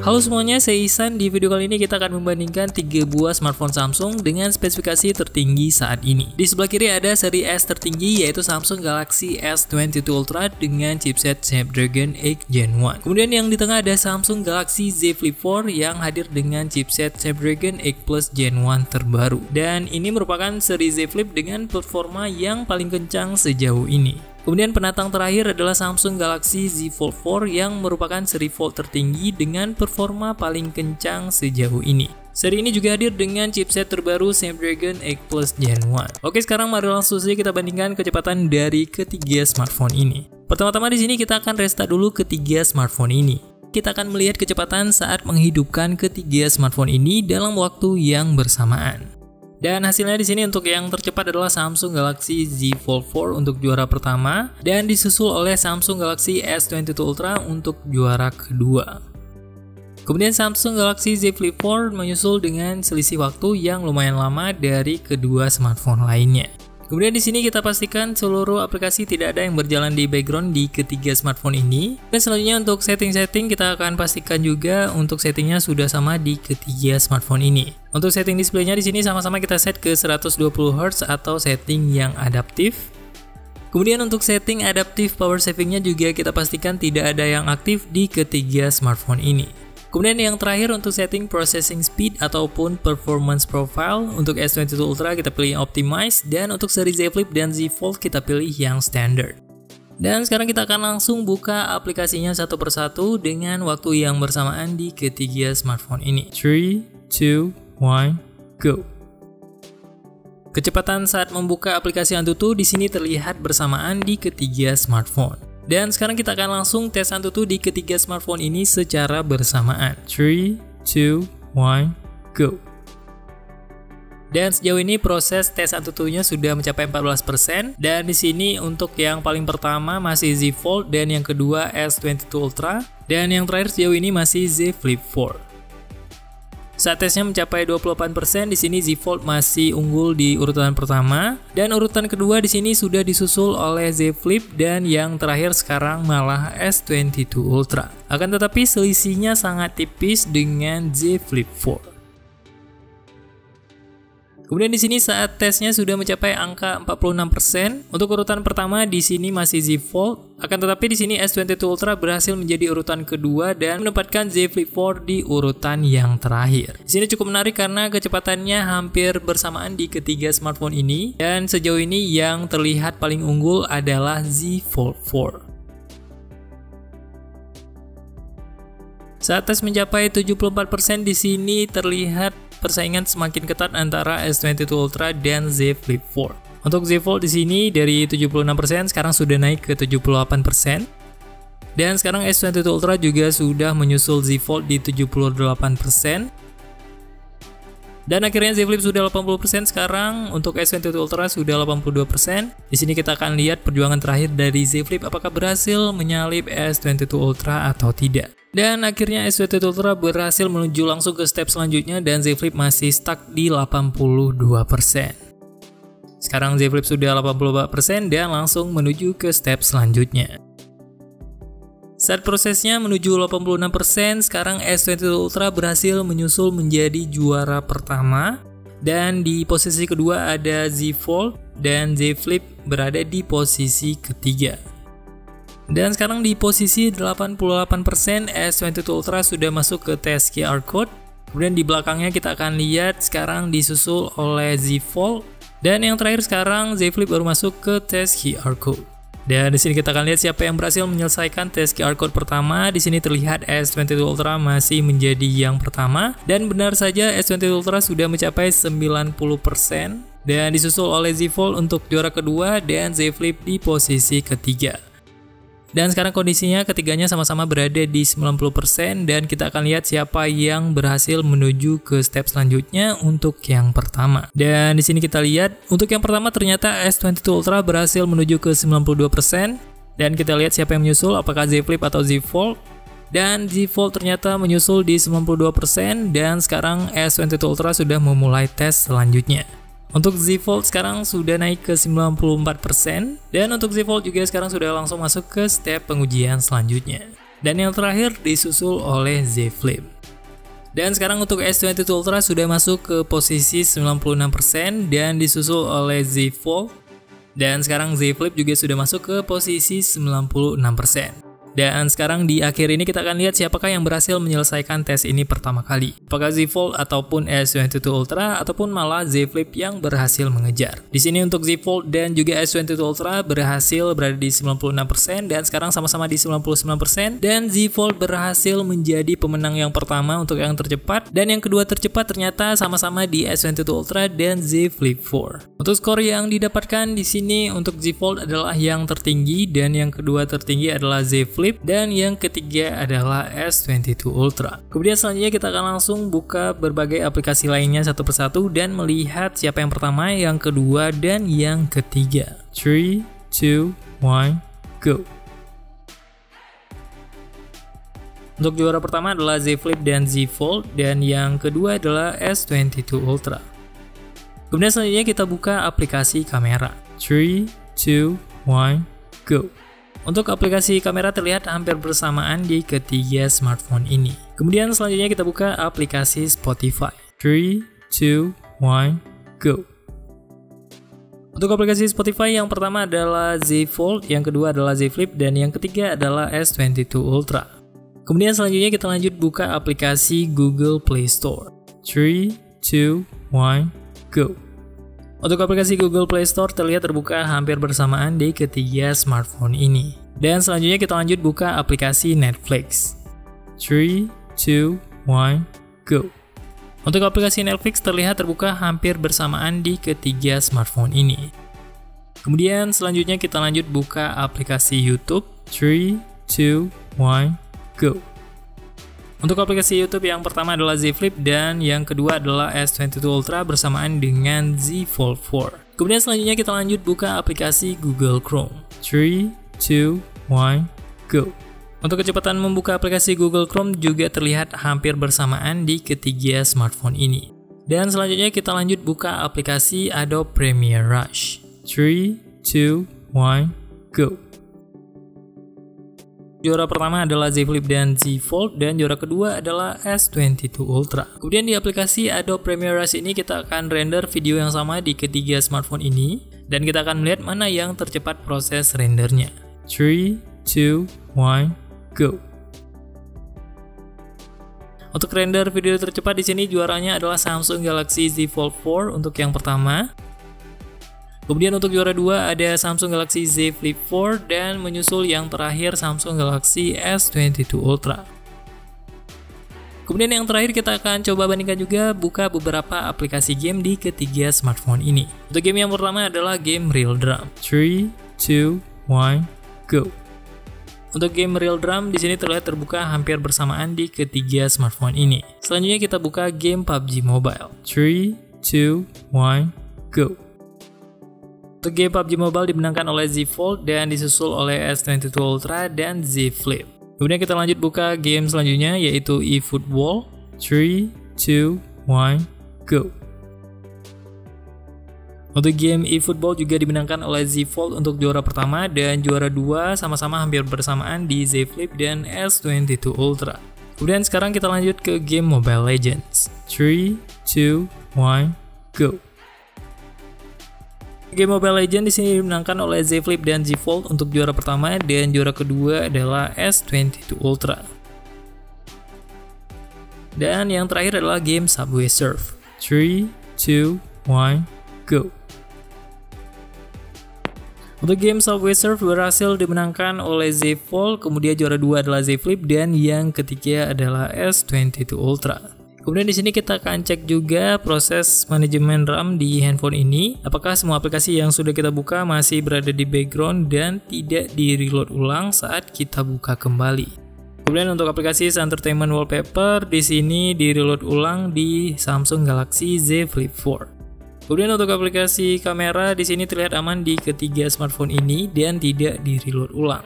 Halo semuanya, saya Ihsan. Di video kali ini kita akan membandingkan 3 buah smartphone Samsung dengan spesifikasi tertinggi saat ini. Di sebelah kiri ada seri S tertinggi, yaitu Samsung Galaxy S22 Ultra dengan chipset Snapdragon 8 Gen 1. Kemudian yang di tengah ada Samsung Galaxy Z Flip 4 yang hadir dengan chipset Snapdragon 8 Plus Gen 1 terbaru. Dan ini merupakan seri Z Flip dengan performa yang paling kencang sejauh ini. Kemudian penantang terakhir adalah Samsung Galaxy Z Fold 4 yang merupakan seri Fold tertinggi dengan performa paling kencang sejauh ini. Seri ini juga hadir dengan chipset terbaru Snapdragon 8 Plus Gen 1. Oke, sekarang mari langsung saja kita bandingkan kecepatan dari ketiga smartphone ini. Pertama-tama di sini kita akan restart dulu ketiga smartphone ini. Kita akan melihat kecepatan saat menghidupkan ketiga smartphone ini dalam waktu yang bersamaan. Dan hasilnya di sini untuk yang tercepat adalah Samsung Galaxy Z Fold 4 untuk juara pertama dan disusul oleh Samsung Galaxy S22 Ultra untuk juara kedua. Kemudian Samsung Galaxy Z Flip 4 menyusul dengan selisih waktu yang lumayan lama dari kedua smartphone lainnya. Kemudian di sini kita pastikan seluruh aplikasi tidak ada yang berjalan di background di ketiga smartphone ini. Dan selanjutnya untuk setting-setting kita akan pastikan juga untuk settingnya sudah sama di ketiga smartphone ini. Untuk setting displaynya di sini sama-sama kita set ke 120 Hz atau setting yang adaptif. Kemudian untuk setting adaptif power savingnya juga kita pastikan tidak ada yang aktif di ketiga smartphone ini. Kemudian yang terakhir untuk setting processing speed ataupun performance profile untuk S22 Ultra kita pilih yang optimize dan untuk seri Z Flip dan Z Fold kita pilih yang standard. Dan sekarang kita akan langsung buka aplikasinya satu persatu dengan waktu yang bersamaan di ketiga smartphone ini. 3, 2, 1, go. Kecepatan saat membuka aplikasi Antutu di sini terlihat bersamaan di ketiga smartphone. Dan sekarang kita akan langsung tes Antutu di ketiga smartphone ini secara bersamaan. 3, 2, 1, go. Dan sejauh ini proses tes Antutunya sudah mencapai 14%. Dan di sini untuk yang paling pertama masih Z Fold dan yang kedua S22 Ultra. Dan yang terakhir sejauh ini masih Z Flip 4. Saat tesnya mencapai 28%, di sini Z Fold masih unggul di urutan pertama dan urutan kedua di sini sudah disusul oleh Z Flip dan yang terakhir sekarang malah S22 Ultra. Akan tetapi selisihnya sangat tipis dengan Z Flip 4. Kemudian di sini saat tesnya sudah mencapai angka 46%. Untuk urutan pertama di sini masih Z Fold. Akan tetapi di sini S22 Ultra berhasil menjadi urutan kedua dan menempatkan Z Flip 4 di urutan yang terakhir. Di sini cukup menarik karena kecepatannya hampir bersamaan di ketiga smartphone ini dan sejauh ini yang terlihat paling unggul adalah Z Fold 4. Saat tes mencapai 74% di sini terlihat persaingan semakin ketat antara S22 Ultra dan Z Flip 4. Untuk Z Fold di sini dari 76% sekarang sudah naik ke 78%. Dan sekarang S22 Ultra juga sudah menyusul Z Fold di 78%. Dan akhirnya Z Flip sudah 80%, sekarang untuk S22 Ultra sudah 82%. Di sini kita akan lihat perjuangan terakhir dari Z Flip apakah berhasil menyalip S22 Ultra atau tidak. Dan akhirnya S22 Ultra berhasil menuju langsung ke step selanjutnya dan Z Flip masih stuck di 82%. Sekarang Z Flip sudah 84% dan langsung menuju ke step selanjutnya. Saat prosesnya menuju 86%, sekarang S22 Ultra berhasil menyusul menjadi juara pertama. Dan di posisi kedua ada Z Fold dan Z Flip berada di posisi ketiga. Dan sekarang di posisi 88% S22 Ultra sudah masuk ke tes QR Code. Kemudian di belakangnya kita akan lihat sekarang disusul oleh Z Fold. Dan yang terakhir sekarang Z Flip baru masuk ke tes QR Code. Dan di sini kita akan lihat siapa yang berhasil menyelesaikan tes QR Code pertama. Di sini terlihat S22 Ultra masih menjadi yang pertama. Dan benar saja S22 Ultra sudah mencapai 90%. Dan disusul oleh Z Fold untuk juara kedua dan Z Flip di posisi ketiga. Dan sekarang kondisinya ketiganya sama-sama berada di 90% dan kita akan lihat siapa yang berhasil menuju ke step selanjutnya untuk yang pertama. Dan di sini kita lihat untuk yang pertama ternyata S22 Ultra berhasil menuju ke 92% dan kita lihat siapa yang menyusul, apakah Z Flip atau Z Fold. Dan Z Fold ternyata menyusul di 92% dan sekarang S22 Ultra sudah memulai tes selanjutnya. Untuk Z Fold sekarang sudah naik ke 94% dan untuk Z Fold juga sekarang sudah langsung masuk ke step pengujian selanjutnya. Dan yang terakhir disusul oleh Z Flip. Dan sekarang untuk S22 Ultra sudah masuk ke posisi 96% dan disusul oleh Z Fold. Dan sekarang Z Flip juga sudah masuk ke posisi 96%. Dan sekarang di akhir ini kita akan lihat siapakah yang berhasil menyelesaikan tes ini pertama kali. Apakah Z Fold ataupun S22 Ultra ataupun malah Z Flip yang berhasil mengejar. Di sini untuk Z Fold dan juga S22 Ultra berhasil berada di 96% dan sekarang sama-sama di 99% dan Z Fold berhasil menjadi pemenang yang pertama untuk yang tercepat dan yang kedua tercepat ternyata sama-sama di S22 Ultra dan Z Flip 4. Untuk skor yang didapatkan di sini untuk Z Fold adalah yang tertinggi dan yang kedua tertinggi adalah Z Flip dan yang ketiga adalah S22 Ultra. Kemudian selanjutnya kita akan langsung buka berbagai aplikasi lainnya satu persatu dan melihat siapa yang pertama, yang kedua, dan yang ketiga. 3, 2, 1, go! Untuk juara pertama adalah Z Flip dan Z Fold dan yang kedua adalah S22 Ultra. Kemudian selanjutnya kita buka aplikasi kamera. 3, 2, 1, go! Untuk aplikasi kamera terlihat hampir bersamaan di ketiga smartphone ini. Kemudian selanjutnya kita buka aplikasi Spotify. 3, 2, 1, go! Untuk aplikasi Spotify yang pertama adalah Z Fold, yang kedua adalah Z Flip, dan yang ketiga adalah S22 Ultra. Kemudian selanjutnya kita lanjut buka aplikasi Google Play Store. 3, 2, 1, go! Untuk aplikasi Google Play Store terlihat terbuka hampir bersamaan di ketiga smartphone ini. Dan selanjutnya kita lanjut buka aplikasi Netflix. 3, 2, 1, go! Untuk aplikasi Netflix terlihat terbuka hampir bersamaan di ketiga smartphone ini. Kemudian selanjutnya kita lanjut buka aplikasi YouTube. 3, 2, 1, go! Untuk aplikasi YouTube yang pertama adalah Z Flip dan yang kedua adalah S22 Ultra bersamaan dengan Z Fold 4. Kemudian selanjutnya kita lanjut buka aplikasi Google Chrome. 3, 2, 1, go! Untuk kecepatan membuka aplikasi Google Chrome juga terlihat hampir bersamaan di ketiga smartphone ini. Dan selanjutnya kita lanjut buka aplikasi Adobe Premiere Rush. 3, 2, 1, go! Juara pertama adalah Z Flip dan Z Fold dan juara kedua adalah S22 Ultra. Kemudian di aplikasi Adobe Premiere Rush ini kita akan render video yang sama di ketiga smartphone ini dan kita akan melihat mana yang tercepat proses rendernya. 3, 2, 1, go! Untuk render video tercepat di sini juaranya adalah Samsung Galaxy Z Fold 4 untuk yang pertama. Kemudian untuk juara 2 ada Samsung Galaxy Z Flip 4 dan menyusul yang terakhir Samsung Galaxy S22 Ultra. Kemudian yang terakhir kita akan coba bandingkan juga buka beberapa aplikasi game di ketiga smartphone ini. Untuk game yang pertama adalah game Real Drum. 3, 2, 1, go! Untuk game Real Drum di sini terlihat terbuka hampir bersamaan di ketiga smartphone ini. Selanjutnya kita buka game PUBG Mobile. 3, 2, 1, go! Untuk game PUBG Mobile dimenangkan oleh Z Fold dan disusul oleh S22 Ultra dan Z Flip. Kemudian kita lanjut buka game selanjutnya yaitu eFootball. 3, 2, 1, go! Untuk game eFootball juga dimenangkan oleh Z Fold untuk juara pertama dan juara 2 sama-sama hampir bersamaan di Z Flip dan S22 Ultra. Kemudian sekarang kita lanjut ke game Mobile Legends. 3, 2, 1, go! Game Mobile Legends di sini dimenangkan oleh Z Flip dan Z Fold untuk juara pertama dan juara kedua adalah S22 Ultra. Dan yang terakhir adalah game Subway Surf. 3, 2, 1, go! Untuk game Subway Surf berhasil dimenangkan oleh Z Fold, kemudian juara 2 adalah Z Flip dan yang ketiga adalah S22 Ultra. Kemudian di sini kita akan cek juga proses manajemen RAM di handphone ini. Apakah semua aplikasi yang sudah kita buka masih berada di background dan tidak di-reload ulang saat kita buka kembali. Kemudian untuk aplikasi Entertainment Wallpaper di sini di-reload ulang di Samsung Galaxy Z Flip 4. Kemudian untuk aplikasi kamera di sini terlihat aman di ketiga smartphone ini dan tidak di-reload ulang.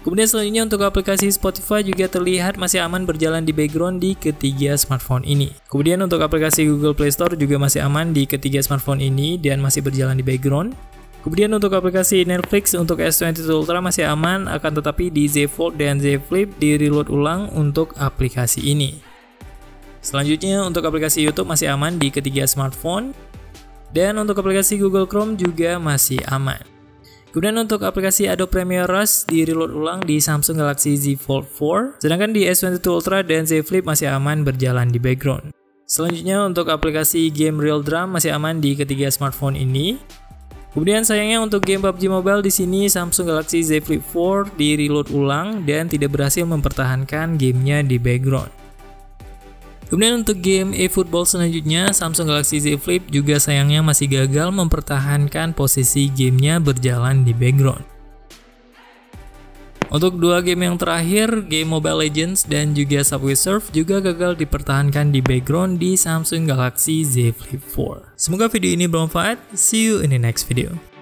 Kemudian selanjutnya untuk aplikasi Spotify juga terlihat masih aman berjalan di background di ketiga smartphone ini. Kemudian untuk aplikasi Google Play Store juga masih aman di ketiga smartphone ini dan masih berjalan di background. Kemudian untuk aplikasi Netflix untuk S22 Ultra masih aman, akan tetapi di Z Fold dan Z Flip di reload ulang untuk aplikasi ini. Selanjutnya untuk aplikasi YouTube masih aman di ketiga smartphone, dan untuk aplikasi Google Chrome juga masih aman. Kemudian untuk aplikasi Adobe Premiere Rush di reload ulang di Samsung Galaxy Z Fold 4, sedangkan di S22 Ultra dan Z Flip masih aman berjalan di background. Selanjutnya untuk aplikasi game Real Drum masih aman di ketiga smartphone ini. Kemudian sayangnya untuk game PUBG Mobile di sini Samsung Galaxy Z Flip 4 di reload ulang dan tidak berhasil mempertahankan gamenya di background. Kemudian untuk game eFootball selanjutnya Samsung Galaxy Z Flip juga sayangnya masih gagal mempertahankan posisi gamenya berjalan di background. Untuk dua game yang terakhir, game Mobile Legends dan juga Subway Surf juga gagal dipertahankan di background di Samsung Galaxy Z Flip 4. Semoga video ini bermanfaat. See you in the next video.